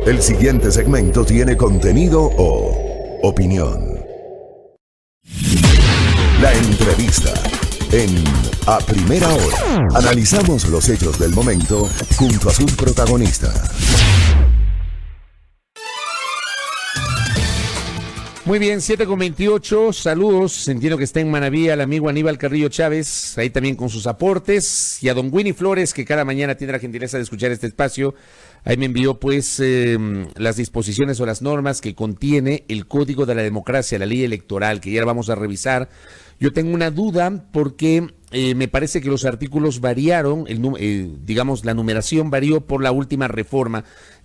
El siguiente segmento tiene contenido o opinión. La entrevista en A Primera Hora. Analizamos los hechos del momento junto a sus protagonistas. Muy bien, 7:28, saludos, entiendo que está en Manaví al amigo Aníbal Carrillo Chávez, ahí también con sus aportes, y a don Winnie Flores, que cada mañana tiene la gentileza de escuchar este espacio. Ahí me envió pues las disposiciones o las normas que contiene el Código de la Democracia, la ley electoral, que ya vamos a revisar. Yo tengo una duda porque me parece que los artículos variaron, digamos la numeración varió por la última reforma.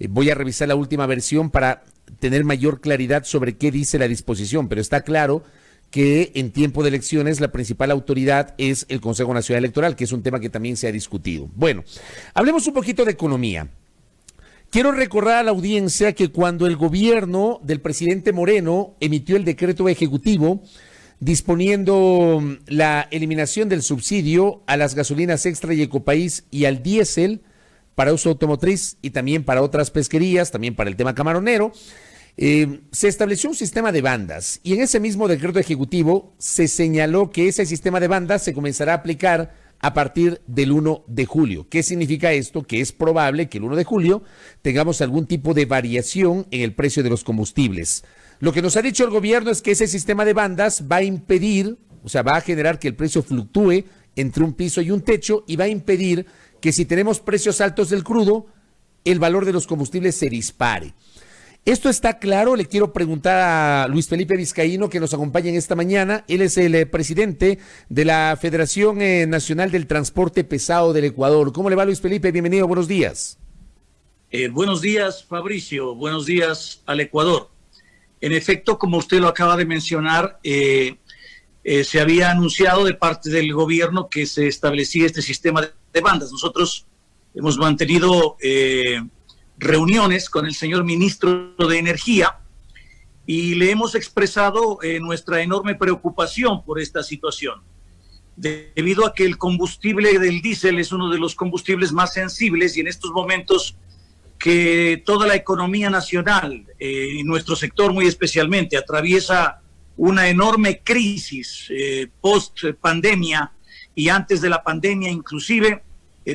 Voy a revisar la última versión para tener mayor claridad sobre qué dice la disposición, pero está claro que en tiempo de elecciones la principal autoridad es el Consejo Nacional Electoral, que es un tema que también se ha discutido. Bueno, hablemos un poquito de economía. Quiero recordar a la audiencia que cuando el gobierno del presidente Moreno emitió el decreto ejecutivo disponiendo la eliminación del subsidio a las gasolinas extra y ecopaís y al diésel para uso automotriz y también para otras pesquerías, también para el tema camaronero, se estableció un sistema de bandas y en ese mismo decreto ejecutivo se señaló que ese sistema de bandas se comenzará a aplicar a partir del 1 de julio. ¿Qué significa esto? Que es probable que el 1 de julio tengamos algún tipo de variación en el precio de los combustibles. Lo que nos ha dicho el gobierno es que ese sistema de bandas va a impedir, o sea, va a generar que el precio fluctúe entre un piso y un techo y va a impedir que si tenemos precios altos del crudo, el valor de los combustibles se dispare. Esto está claro. Le quiero preguntar a Luis Felipe Vizcaíno, que nos acompaña en esta mañana. Él es el presidente de la Federación Nacional del Transporte Pesado del Ecuador. ¿Cómo le va, Luis Felipe? Bienvenido, buenos días. Buenos días, Fabricio. Buenos días al Ecuador. En efecto, como usted lo acaba de mencionar, se había anunciado de parte del gobierno que se establecía este sistema de bandas. Nosotros hemos mantenido reuniones con el señor ministro de Energía y le hemos expresado nuestra enorme preocupación por esta situación, debido a que el combustible del diésel es uno de los combustibles más sensibles y en estos momentos que toda la economía nacional y nuestro sector muy especialmente atraviesa una enorme crisis post pandemia y antes de la pandemia inclusive,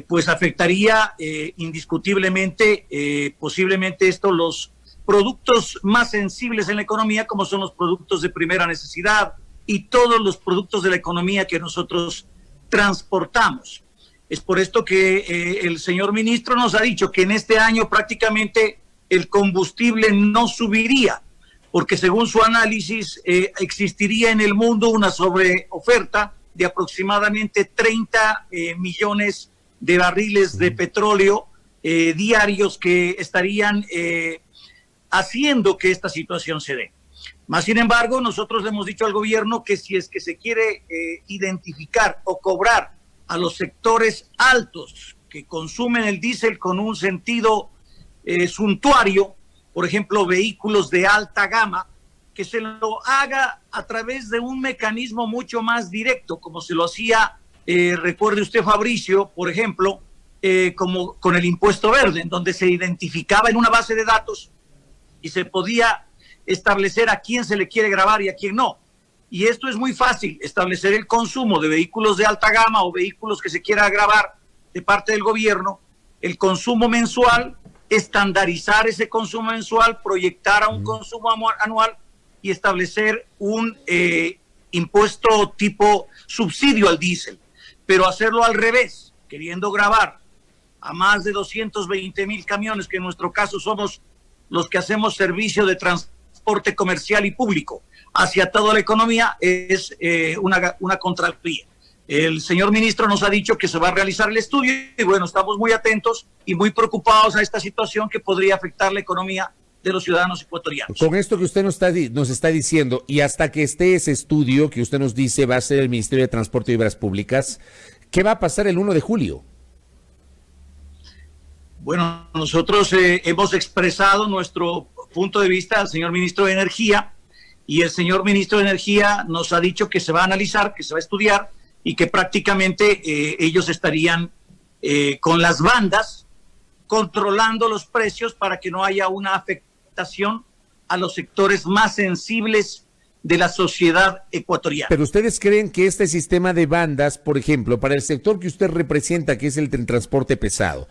pues afectaría indiscutiblemente, posiblemente esto, los productos más sensibles en la economía, como son los productos de primera necesidad y todos los productos de la economía que nosotros transportamos. Es por esto que el señor ministro nos ha dicho que en este año prácticamente el combustible no subiría, porque según su análisis existiría en el mundo una sobreoferta de aproximadamente 30 millones de barriles de petróleo diarios que estarían haciendo que esta situación se dé. Más sin embargo, nosotros le hemos dicho al gobierno que si es que se quiere identificar o cobrar a los sectores altos que consumen el diésel con un sentido suntuario, por ejemplo, vehículos de alta gama, que se lo haga a través de un mecanismo mucho más directo, como se lo hacía, recuerde usted, Fabricio, por ejemplo, como con el impuesto verde, en donde se identificaba en una base de datos y se podía establecer a quién se le quiere gravar y a quién no. Y esto es muy fácil, establecer el consumo de vehículos de alta gama o vehículos que se quiera gravar de parte del gobierno, el consumo mensual, estandarizar ese consumo mensual, proyectar a un consumo anual y establecer un impuesto tipo subsidio al diésel, pero hacerlo al revés, queriendo gravar a más de 220,000 camiones, que en nuestro caso somos los que hacemos servicio de transporte comercial y público hacia toda la economía, es una contravía. El señor ministro nos ha dicho que se va a realizar el estudio y bueno, estamos muy atentos y muy preocupados a esta situación que podría afectar la economía de los ciudadanos ecuatorianos. Con esto que usted nos está diciendo, y hasta que esté ese estudio que usted nos dice va a ser el Ministerio de Transporte y Obras Públicas, ¿qué va a pasar el 1 de julio? Bueno, nosotros hemos expresado nuestro punto de vista al señor ministro de Energía y el señor ministro de Energía nos ha dicho que se va a analizar, que se va a estudiar y que prácticamente ellos estarían con las bandas controlando los precios para que no haya una afectación a los sectores más sensibles de la sociedad ecuatoriana. Pero ustedes creen que este sistema de bandas, por ejemplo, para el sector que usted representa, que es el transporte pesado,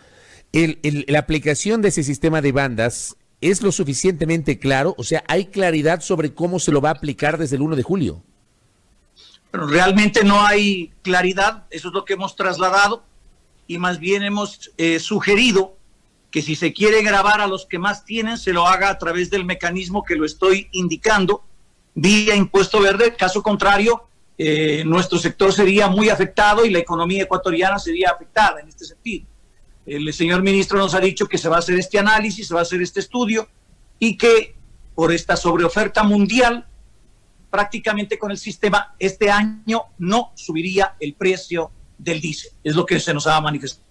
la aplicación de ese sistema de bandas es lo suficientemente claro? O sea, ¿hay claridad sobre cómo se lo va a aplicar desde el 1 de julio? Pero realmente no hay claridad, eso es lo que hemos trasladado, y más bien hemos sugerido que si se quiere gravar a los que más tienen, se lo haga a través del mecanismo que lo estoy indicando, vía impuesto verde. Caso contrario, nuestro sector sería muy afectado y la economía ecuatoriana sería afectada en este sentido. El señor ministro nos ha dicho que se va a hacer este análisis, se va a hacer este estudio, y que por esta sobreoferta mundial, prácticamente con el sistema, este año no subiría el precio del diésel. Es lo que se nos ha manifestado.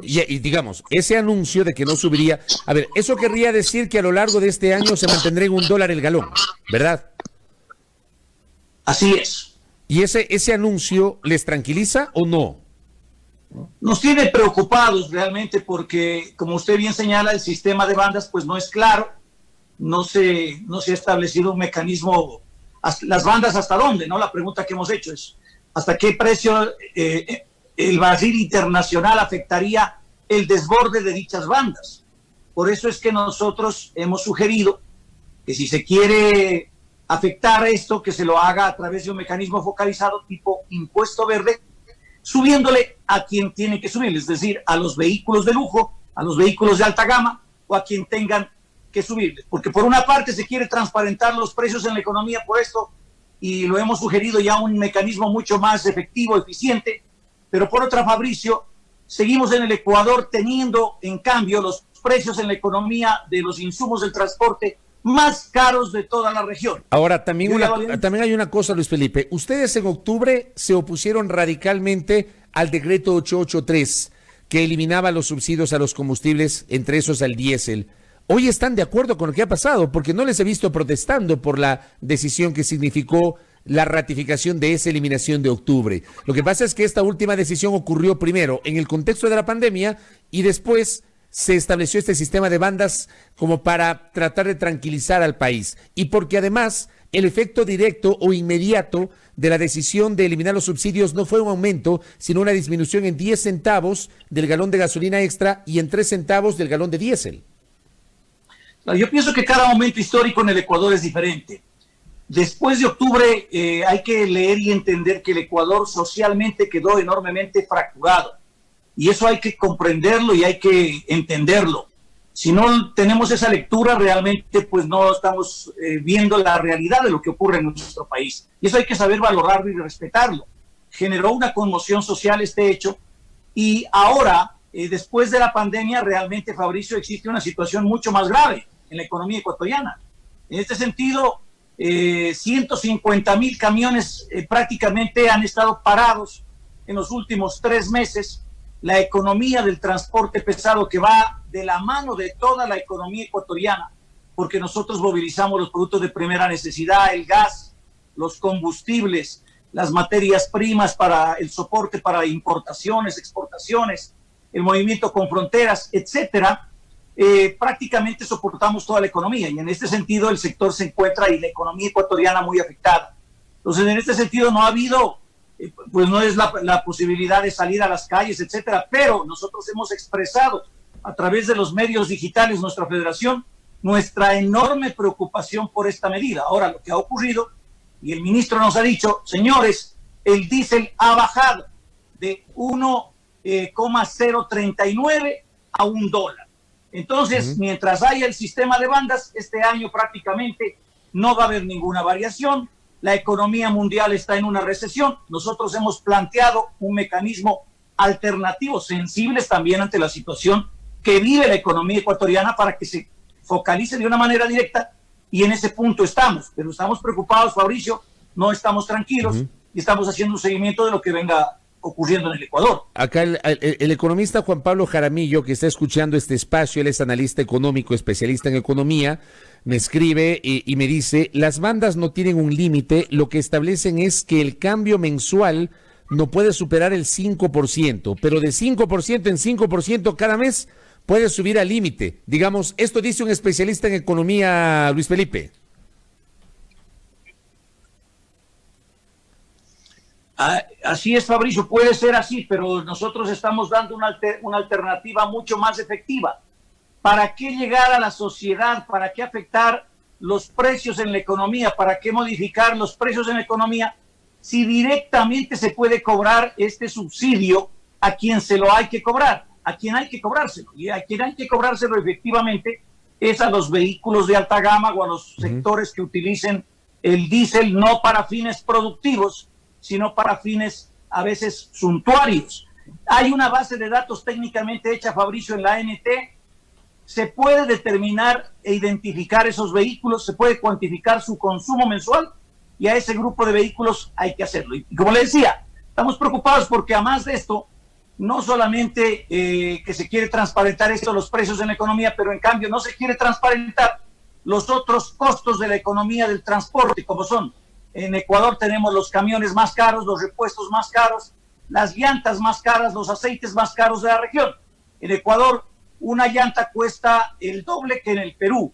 Y digamos, ese anuncio de que no subiría, a ver, eso querría decir que a lo largo de este año se mantendrá en $1 el galón, ¿verdad? Así es. ¿Y ese anuncio les tranquiliza o no? Nos tiene preocupados realmente porque, como usted bien señala, el sistema de bandas pues no es claro, no se ha establecido un mecanismo, las bandas hasta dónde, ¿no? La pregunta que hemos hecho es, ¿hasta qué precio el barril internacional afectaría el desborde de dichas bandas? Por eso es que nosotros hemos sugerido que si se quiere afectar esto, que se lo haga a través de un mecanismo focalizado tipo impuesto verde, subiéndole a quien tiene que subir, es decir, a los vehículos de lujo, a los vehículos de alta gama o a quien tengan que subirles. Porque por una parte se quiere transparentar los precios en la economía por esto, y lo hemos sugerido ya un mecanismo mucho más efectivo, eficiente, pero por otra, Fabricio, seguimos en el Ecuador teniendo en cambio los precios en la economía de los insumos del transporte más caros de toda la región. Ahora, también hay una cosa, Luis Felipe. Ustedes en octubre se opusieron radicalmente al decreto 883, que eliminaba los subsidios a los combustibles, entre esos al diésel. Hoy están de acuerdo con lo que ha pasado, porque no les he visto protestando por la decisión que significó la ratificación de esa eliminación de octubre. Lo que pasa es que esta última decisión ocurrió primero en el contexto de la pandemia y después se estableció este sistema de bandas como para tratar de tranquilizar al país, y porque además el efecto directo o inmediato de la decisión de eliminar los subsidios no fue un aumento, sino una disminución en 10 centavos del galón de gasolina extra y en 3 centavos del galón de diésel. Yo pienso que cada momento histórico en el Ecuador es diferente. Después de octubre hay que leer y entender que el Ecuador socialmente quedó enormemente fracturado. Y eso hay que comprenderlo y hay que entenderlo. Si no tenemos esa lectura, realmente pues no estamos viendo la realidad de lo que ocurre en nuestro país. Y eso hay que saber valorarlo y respetarlo. Generó una conmoción social este hecho, y ahora, después de la pandemia, realmente, Fabricio, existe una situación mucho más grave en la economía ecuatoriana. En este sentido, 150,000 camiones prácticamente han estado parados en los últimos 3 meses. La economía del transporte pesado, que va de la mano de toda la economía ecuatoriana, porque nosotros movilizamos los productos de primera necesidad, el gas, los combustibles, las materias primas para el soporte para importaciones, exportaciones, el movimiento con fronteras, etcétera. Prácticamente soportamos toda la economía, y en este sentido el sector se encuentra, y la economía ecuatoriana, muy afectada. Entonces, en este sentido no ha habido, pues no es la posibilidad de salir a las calles, etcétera, pero nosotros hemos expresado a través de los medios digitales, nuestra federación, nuestra enorme preocupación por esta medida. Ahora, lo que ha ocurrido, y el ministro nos ha dicho, señores, el diésel ha bajado de 1,039 a $1. Entonces, mientras haya el sistema de bandas, este año prácticamente no va a haber ninguna variación. La economía mundial está en una recesión. Nosotros hemos planteado un mecanismo alternativo, sensibles también ante la situación que vive la economía ecuatoriana, para que se focalice de una manera directa, y en ese punto estamos. Pero estamos preocupados, Fabricio, no estamos tranquilos, y estamos haciendo un seguimiento de lo que venga ocurriendo en el Ecuador. Acá el economista Juan Pablo Jaramillo, que está escuchando este espacio, él es analista económico, especialista en economía, me escribe y me dice: las bandas no tienen un límite, lo que establecen es que el cambio mensual no puede superar el 5%, pero de 5% en 5% cada mes puede subir al límite. Digamos, esto dice un especialista en economía, Luis Felipe. Así es, Fabricio, puede ser así, pero nosotros estamos dando una alternativa mucho más efectiva. ¿Para qué llegar a la sociedad? ¿Para qué afectar los precios en la economía? ¿Para qué modificar los precios en la economía si directamente se puede cobrar este subsidio a quien se lo hay que cobrar? A quien hay que cobrárselo. Y a quien hay que cobrárselo efectivamente es a los vehículos de alta gama o a los sectores que utilicen el diésel no para fines productivos, sino para fines a veces suntuarios. Hay una base de datos técnicamente hecha, Fabricio, en la ANT. Se puede determinar e identificar esos vehículos, se puede cuantificar su consumo mensual y a ese grupo de vehículos hay que hacerlo. Y como le decía, estamos preocupados porque además de esto, no solamente que se quiere transparentar esto, los precios en la economía, pero en cambio no se quiere transparentar los otros costos de la economía del transporte, como son: en Ecuador tenemos los camiones más caros, los repuestos más caros, las llantas más caras, los aceites más caros de la región. En Ecuador una llanta cuesta el doble que en el Perú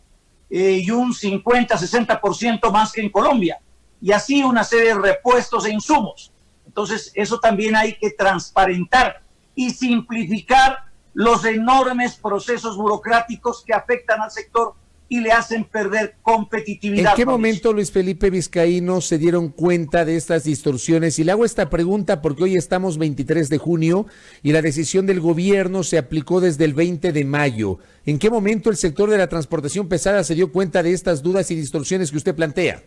y un 50-60% más que en Colombia. Y así una serie de repuestos e insumos. Entonces eso también hay que transparentar y simplificar los enormes procesos burocráticos que afectan al sector y le hacen perder competitividad. ¿En qué momento, Luis Felipe Vizcaíno, se dieron cuenta de estas distorsiones? Y le hago esta pregunta porque hoy estamos 23 de junio y la decisión del gobierno se aplicó desde el 20 de mayo. ¿En qué momento el sector de la transportación pesada se dio cuenta de estas dudas y distorsiones que usted plantea?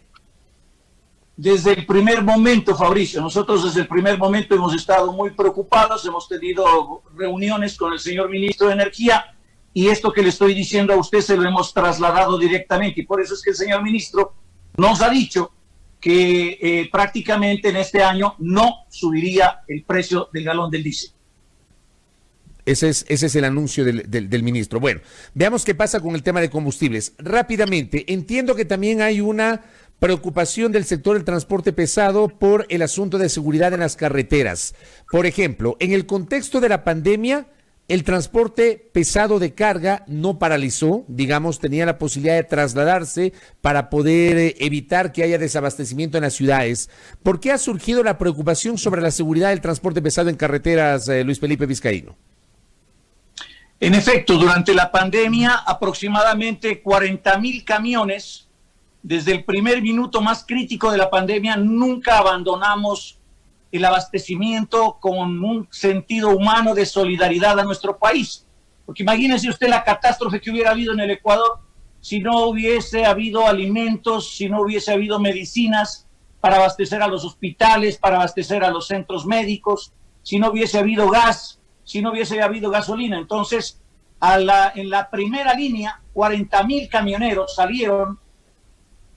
Desde el primer momento, Fabricio. Nosotros desde el primer momento hemos estado muy preocupados, hemos tenido reuniones con el señor ministro de Energía, y esto que le estoy diciendo a usted se lo hemos trasladado directamente, y por eso es que el señor ministro nos ha dicho que prácticamente en este año no subiría el precio del galón del diésel. Ese es el anuncio del ministro. Bueno, veamos qué pasa con el tema de combustibles. Rápidamente, entiendo que también hay una preocupación del sector del transporte pesado por el asunto de seguridad en las carreteras. Por ejemplo, en el contexto de la pandemia, el transporte pesado de carga no paralizó, digamos, tenía la posibilidad de trasladarse para poder evitar que haya desabastecimiento en las ciudades. ¿Por qué ha surgido la preocupación sobre la seguridad del transporte pesado en carreteras, Luis Felipe Vizcaíno? En efecto, durante la pandemia, aproximadamente 40,000 camiones, desde el primer minuto más crítico de la pandemia, nunca abandonamos el abastecimiento con un sentido humano de solidaridad a nuestro país. Porque imagínese usted la catástrofe que hubiera habido en el Ecuador si no hubiese habido alimentos, si no hubiese habido medicinas para abastecer a los hospitales, para abastecer a los centros médicos, si no hubiese habido gas, si no hubiese habido gasolina. Entonces, en la primera línea, 40,000 camioneros salieron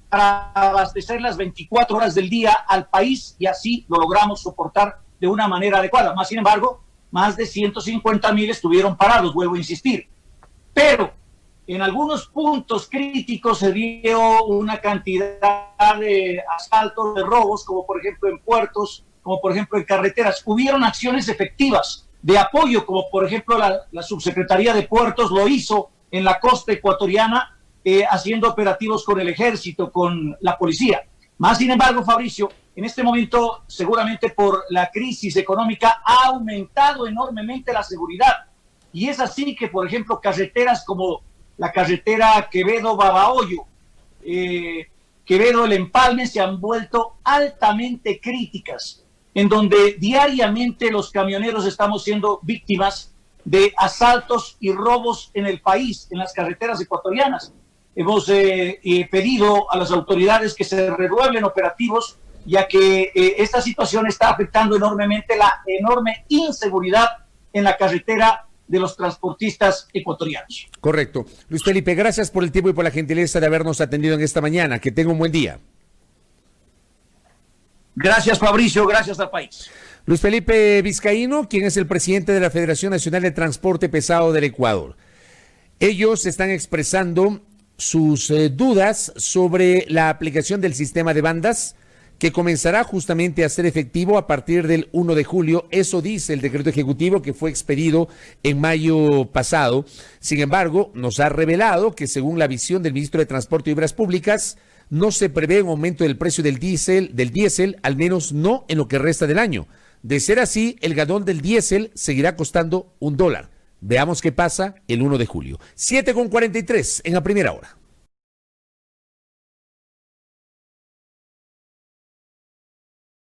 para abastecer las 24 horas del día al país, y así lo logramos soportar de una manera adecuada. Sin embargo, más de 150,000 estuvieron parados, vuelvo a insistir. Pero en algunos puntos críticos se dio una cantidad de asaltos, de robos, como por ejemplo en puertos, como por ejemplo en carreteras. Hubieron acciones efectivas de apoyo, como por ejemplo la Subsecretaría de Puertos lo hizo en la costa ecuatoriana, haciendo operativos con el ejército, con la policía. Sin embargo, Fabricio, en este momento, seguramente por la crisis económica, ha aumentado enormemente la seguridad. Y es así que, por ejemplo, carreteras como la carretera Quevedo-Babahoyo, Quevedo-El Empalme, se han vuelto altamente críticas, en donde diariamente los camioneros estamos siendo víctimas de asaltos y robos en el país, en las carreteras ecuatorianas. Hemos pedido a las autoridades que se renueven operativos, ya que esta situación está afectando enormemente la enorme inseguridad en la carretera de los transportistas ecuatorianos. Correcto. Luis Felipe, gracias por el tiempo y por la gentileza de habernos atendido en esta mañana. Que tenga un buen día. Gracias, Fabricio. Gracias al país. Luis Felipe Vizcaíno, quien es el presidente de la Federación Nacional de Transporte Pesado del Ecuador. Ellos están expresando sus dudas sobre la aplicación del sistema de bandas que comenzará justamente a ser efectivo a partir del 1 de julio. Eso dice el decreto ejecutivo que fue expedido en mayo pasado. Sin embargo, nos ha revelado que según la visión del ministro de Transporte y Obras Públicas, no se prevé un aumento del precio del diésel, al menos no en lo que resta del año. De ser así, el galón del diésel seguirá costando $1. Veamos qué pasa el 1 de julio. 7:43 en la primera hora.